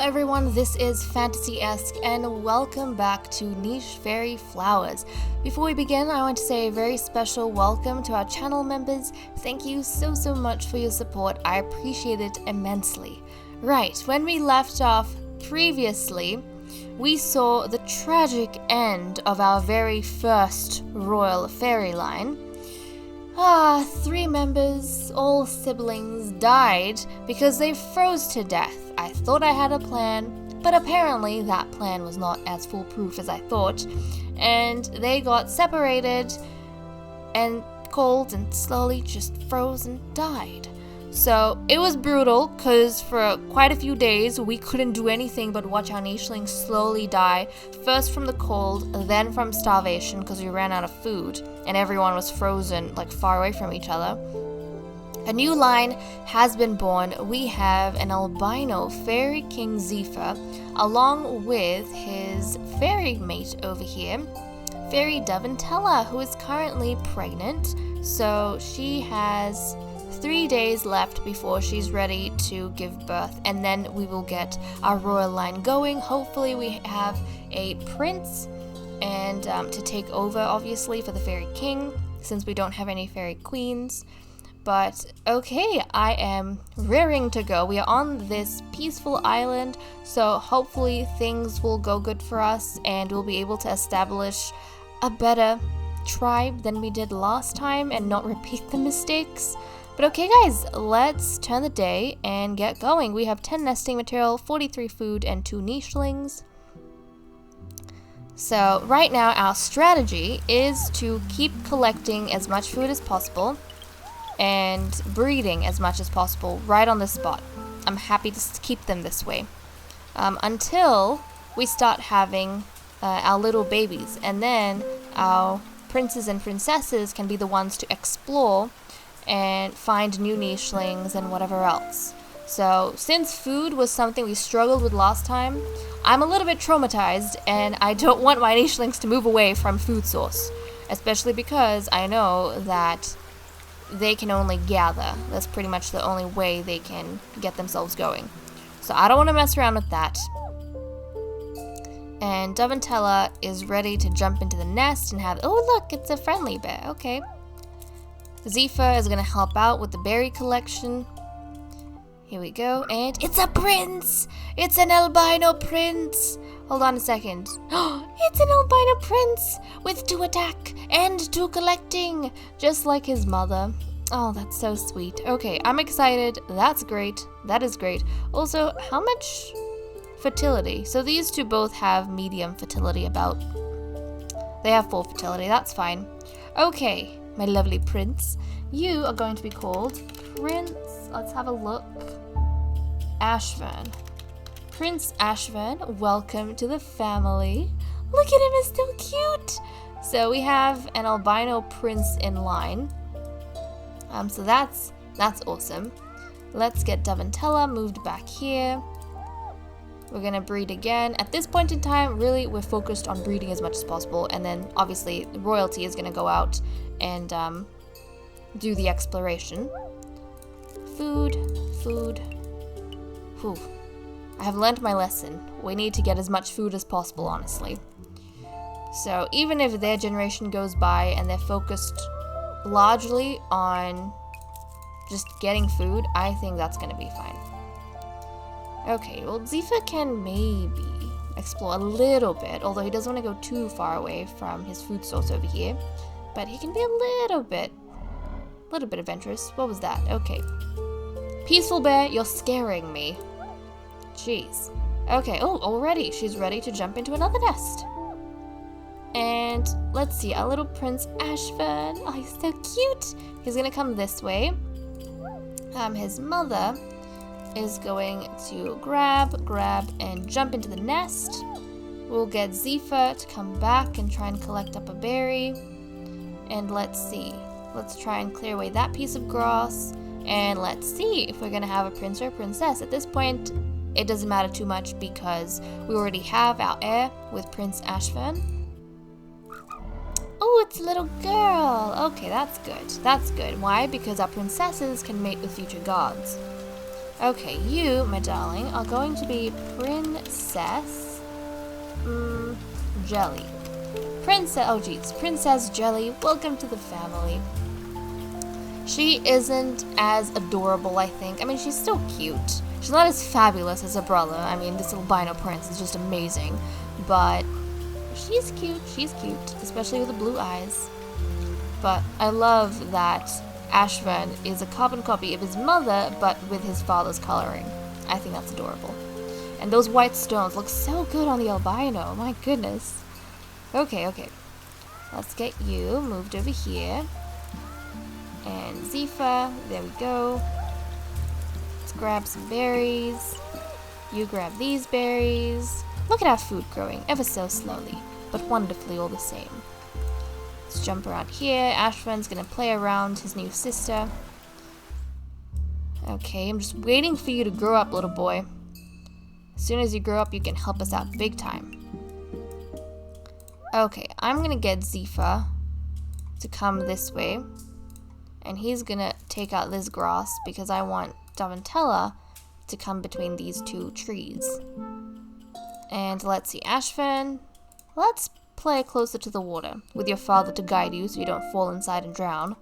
everyone, this is Fantasy-esque and welcome back to Niche Faerie Flowers. Before we begin, I want to say a very special welcome to our channel members. Thank you so much for your support. I appreciate it immensely. Right, when we left off previously, we saw the tragic end of our very first royal fairy line. 3 members, all siblings, died because they froze to death. I thought I had a plan, but apparently that plan was not as foolproof as I thought, and they got separated and cold and slowly just froze and died. So it was brutal because for quite a few days we couldn't do anything but watch our nichelings slowly die, first from the cold, then from starvation because we ran out of food and everyone was frozen like far away from each other. A new line has been born. We have an albino Faerie King Zephyr along with his fairy mate over here, Faerie Devontella, who is currently pregnant. So she has 3 days left before she's ready to give birth, and then we will get our royal line going. Hopefully we have a prince and to take over, obviously, for the Faerie King, since we don't have any fairy queens. But okay, I am rearing to go. We are on this peaceful island, so hopefully things will go good for us and we'll be able to establish a better tribe than we did last time and not repeat the mistakes. But okay guys, let's turn the day and get going. We have 10 nesting material, 43 food, and 2 nichelings. So right now our strategy is to keep collecting as much food as possible and breeding as much as possible right on the spot. I'm happy to keep them this way until we start having our little babies, and then our princes and princesses can be the ones to explore and find new nichelings and whatever else. So since food was something we struggled with last time, I'm a little bit traumatized and I don't want my nichelings to move away from food source, especially because I know that they can only gather. That's pretty much the only way they can get themselves going. So I don't want to mess around with that. And Devontella is ready to jump into the nest and have, oh look, it's a friendly bear, okay. Zephyr is going to help out with the berry collection. Here we go, and it's a prince! It's an albino prince! Hold on a second. It's an albino prince with 2 attack and 2 collecting, just like his mother. Oh, that's so sweet. Okay, I'm excited. That's great. That is great. Also, how much fertility? So these 2 both have medium fertility about. They have full fertility. That's fine. Okay, my lovely prince. You are going to be called Prince. Let's have a look. Ashvana. Prince Ashvana, welcome to the family. Look at him, he's so cute. So we have an albino prince in line. So that's awesome. Let's get Devontella moved back here. We're gonna breed again. At this point in time, really, we're focused on breeding as much as possible, and then obviously royalty is gonna go out and do the exploration. Food. Whew. I have learned my lesson. We need to get as much food as possible, honestly. So even if their generation goes by and they're focused largely on just getting food, I think that's going to be fine. Okay, well, Zephyr can maybe explore a little bit, although he doesn't want to go too far away from his food source over here. But he can be a little bit adventurous. What was that? Okay. Peaceful bear, you're scaring me. Jeez. Okay, oh, already she's ready to jump into another nest. And let's see, our little Prince Ashvana. Oh, he's so cute. He's gonna come this way. His mother is going to grab, and jump into the nest. We'll get Zephyr to come back and try and collect up a berry. And let's see. Let's try and clear away that piece of grass. And let's see if we're gonna have a prince or a princess. At this point, it doesn't matter too much because we already have our heir with Prince Ashvana. Oh, it's a little girl. Okay, that's good. That's good. Why? Because our princesses can mate with future gods. Okay, you, my darling, are going to be Princess Jelly. Princess Jelly, welcome to the family. She isn't as adorable, I think. I mean, she's still cute. She's not as fabulous as her brother. I mean, this albino prince is just amazing. But she's cute, especially with the blue eyes. But I love that Ashvana is a carbon copy of his mother, but with his father's coloring. I think that's adorable. And those white stones look so good on the albino, my goodness. Okay. Let's get you moved over here. And Zifa, there we go. Let's grab some berries. You grab these berries. Look at our food growing, ever so slowly, but wonderfully all the same. Let's jump around here. Ashvana's gonna play around his new sister. Okay, I'm just waiting for you to grow up, little boy. As soon as you grow up, you can help us out big time. Okay, I'm gonna get Zifa to come this way. And he's gonna take out this grass because I want Devontella to come between these two trees. And let's see, Ashvana, let's play closer to the water with your father to guide you so you don't fall inside and drown.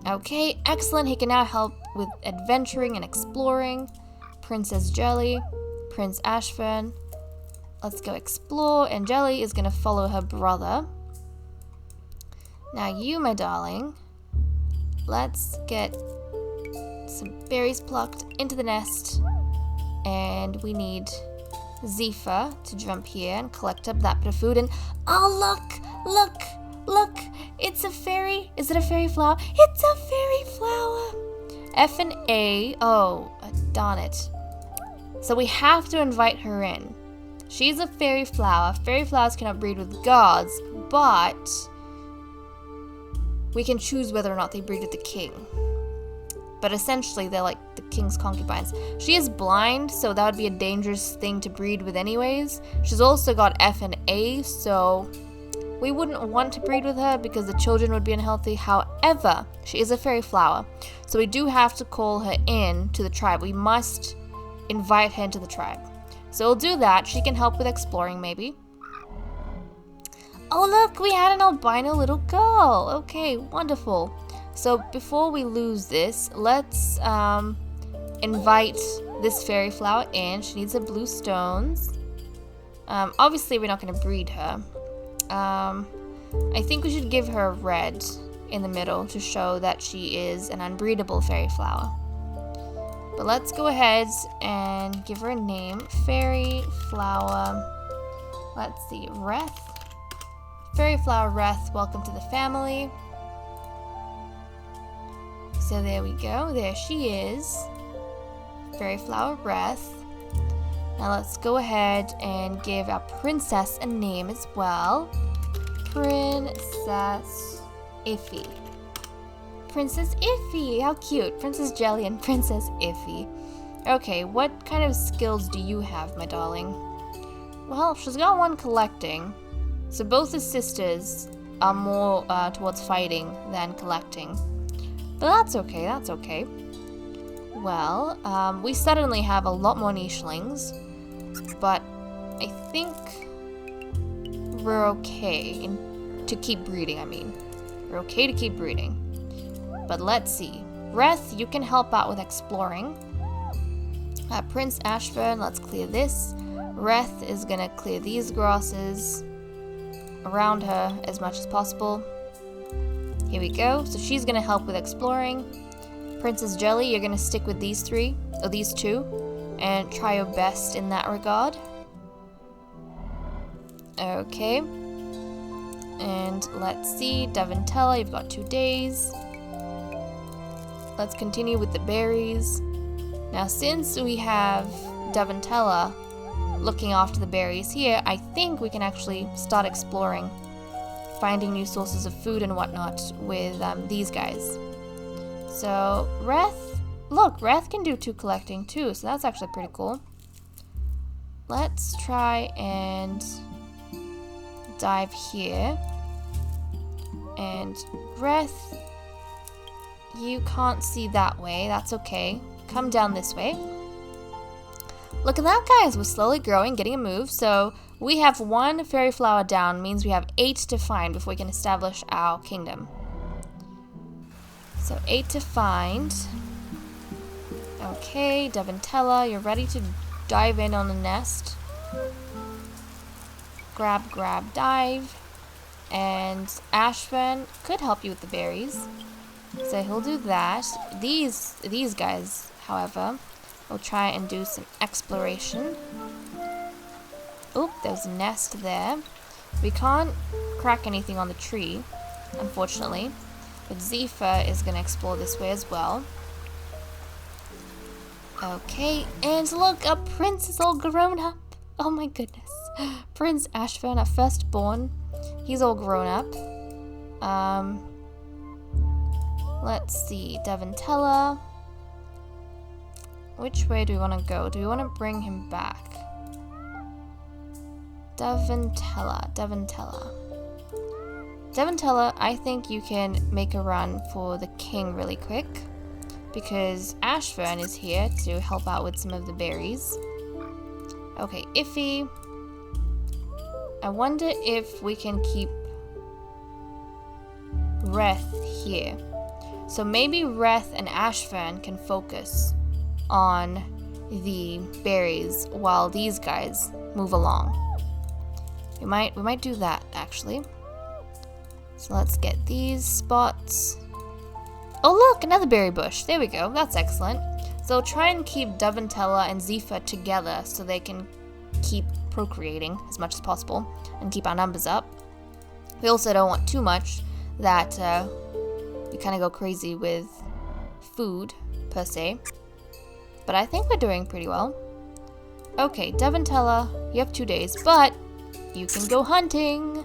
Okay, excellent. He can now help with adventuring and exploring. Princess Jelly, Prince Ashvana. Let's go explore, and Jelly is gonna follow her brother. Now you, my darling, let's get some berries plucked into the nest, and we need Zifa to jump here and collect up that bit of food. And oh, look, it's a fairy. Is it a fairy flower? It's a fairy flower. F and A. Oh, darn it. So we have to invite her in. She's a fairy flower. Fairy flowers cannot breed with gods, but we can choose whether or not they breed with the king. But essentially, they're like the king's concubines. She is blind, so that would be a dangerous thing to breed with anyways. She's also got F and A, so we wouldn't want to breed with her because the children would be unhealthy. However, she is a fairy flower, so we do have to call her in to the tribe. We must invite her into the tribe. So we'll do that. She can help with exploring, maybe. Oh, look, we had an albino little girl. Okay, wonderful. So before we lose this, let's invite this fairy flower in. She needs the blue stones. Obviously, we're not going to breed her. I think we should give her red in the middle to show that she is an unbreedable fairy flower. But let's go ahead and give her a name. Faerie Flower. Let's see, Reth. Faerie Flower Reth, welcome to the family. So there we go. There she is. Faerie Flower Reth. Now let's go ahead and give our princess a name as well. Princess Iffy. Princess Iffy, how cute. Princess Jelly and Princess Iffy. Okay, what kind of skills do you have, my darling? Well, she's got one collecting. So both the sisters are more towards fighting than collecting. But that's okay. Well, we suddenly have a lot more nichelings. But I think we're okay to keep breeding, We're okay to keep breeding. But let's see. Reth, you can help out with exploring. Prince Ashvana, let's clear this. Reth is gonna clear these grasses around her as much as possible. Here we go. So she's gonna help with exploring. Princess Jelly, you're gonna stick with these two, and try your best in that regard. Okay. And let's see, Devontella, you've got 2 days. Let's continue with the berries. Now, since we have Devontella looking after the berries here, I think we can actually start exploring, finding new sources of food and whatnot with these guys. So, Reth can do 2 collecting too, so that's actually pretty cool. Let's try and dive here. And Reth, you can't see that way, that's okay, come down this way. Look at that, guys. We're slowly growing, getting a move. So we have 1 fairy flower down, means we have 8 to find before we can establish our kingdom. So 8 to find. Okay, Devontella, you're ready to dive in on the nest. Grab, grab, dive. And Ashvana could help you with the berries. So he'll do that. These guys, however, will try and do some exploration. Oop, there's a nest there. We can't crack anything on the tree, unfortunately. But Zephyr is going to explore this way as well. Okay, and look, a prince is all grown up. Oh my goodness. Prince Ashvana, our firstborn. He's all grown up. Let's see, Devontella. Which way do we want to go? Do we want to bring him back? Devontella, I think you can make a run for the king really quick, because Ashvana is here to help out with some of the berries. Okay, Iffy. I wonder if we can keep Reth here. So maybe Reth and Ashvana can focus on the berries while these guys move along. We might do that, actually. So let's get these spots. Oh look, another berry bush. There we go. That's excellent. So try and keep Devontella and Zephyr together so they can keep procreating as much as possible and keep our numbers up. We also don't want too much that we kind of go crazy with food, per se. But I think we're doing pretty well. Okay, Devontella, you have 2 days, but you can go hunting.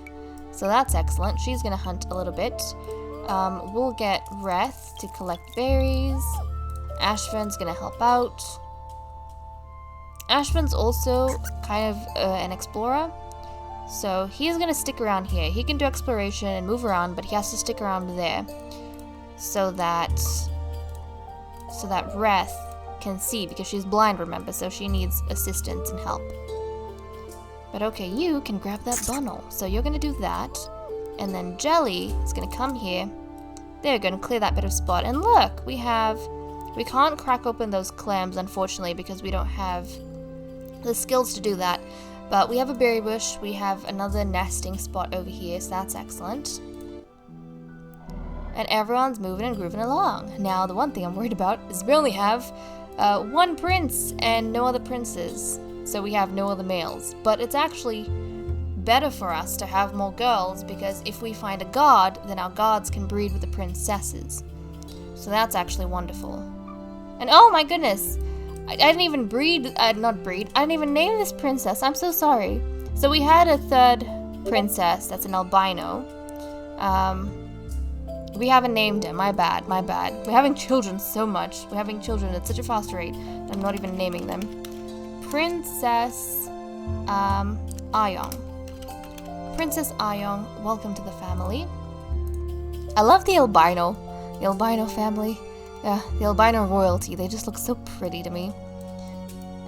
So that's excellent. She's going to hunt a little bit. We'll get Reth to collect berries. Ashvana's going to help out. Ashvana's also kind of an explorer. So he's going to stick around here. He can do exploration and move around, but he has to stick around there. So that Reth can see, because she's blind, remember, so she needs assistance and help. But okay, you can grab that bundle. So you're going to do that. And then Jelly is going to come here. They're going to clear that bit of spot. And look, we can't crack open those clams, unfortunately, because we don't have the skills to do that. But we have a berry bush. We have another nesting spot over here, so that's excellent. And everyone's moving and grooving along. Now, the one thing I'm worried about is we only have 1 prince and no other princes. So we have no other males. But it's actually better for us to have more girls, because if we find a god, then our gods can breed with the princesses. So that's actually wonderful. And oh my goodness, I didn't even I didn't even name this princess. I'm so sorry. So we had a 3rd princess that's an albino. We haven't named him. My bad. We're having children so much. We're having children at such a fast rate. I'm not even naming them. Princess Ayong. Princess Ayong, welcome to the family. I love the albino family. Yeah, the albino royalty. They just look so pretty to me.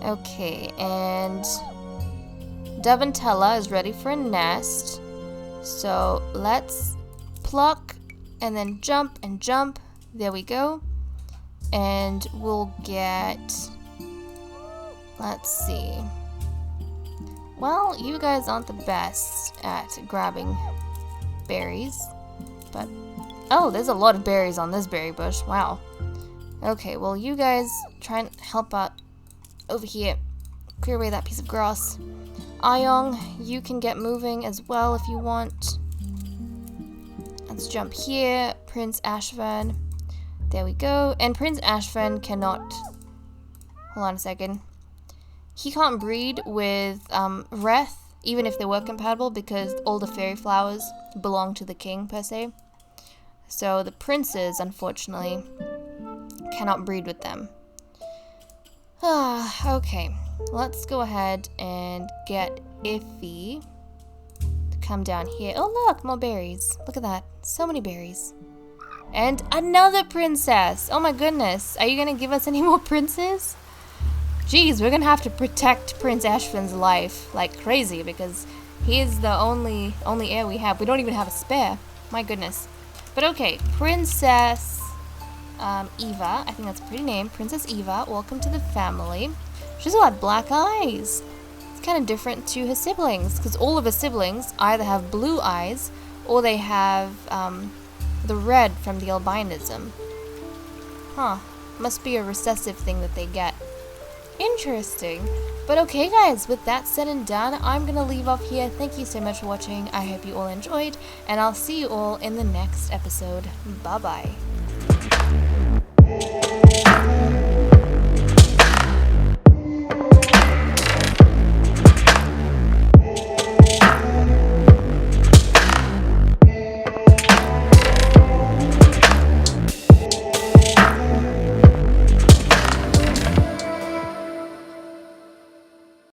Okay, and Devontella is ready for a nest. So let's pluck and then jump and jump. There we go. And we'll get... Let's see. Well, you guys aren't the best at grabbing berries, but... Oh, there's a lot of berries on this berry bush. Wow. Okay, well, you guys try and help out over here. Clear away that piece of grass. Ayong, you can get moving as well if you want. Let's jump here. Prince Ashvana. There we go. And Prince Ashvana cannot... Hold on a second. He can't breed with Reth, even if they were compatible, because all the Faerie Flowers belong to the king, per se. So the princes, unfortunately, cannot breed with them. Okay. Let's go ahead and get Iffy to come down here. Oh, look, more berries. Look at that. So many berries. And another princess! Oh my goodness, are you gonna give us any more princes? Jeez, we're gonna have to protect Prince Ashland's life like crazy because he is the only heir we have. We don't even have a spare. My goodness. But okay, Princess Eva. I think that's a pretty name. Princess Eva, welcome to the family. She's got black eyes. It's kind of different to her siblings because all of her siblings either have blue eyes or they have the red from the albinism. Huh. Must be a recessive thing that they get. Interesting. But okay guys, with that said and done, I'm gonna leave off here. Thank you so much for watching. I hope you all enjoyed, and I'll see you all in the next episode. Bye bye.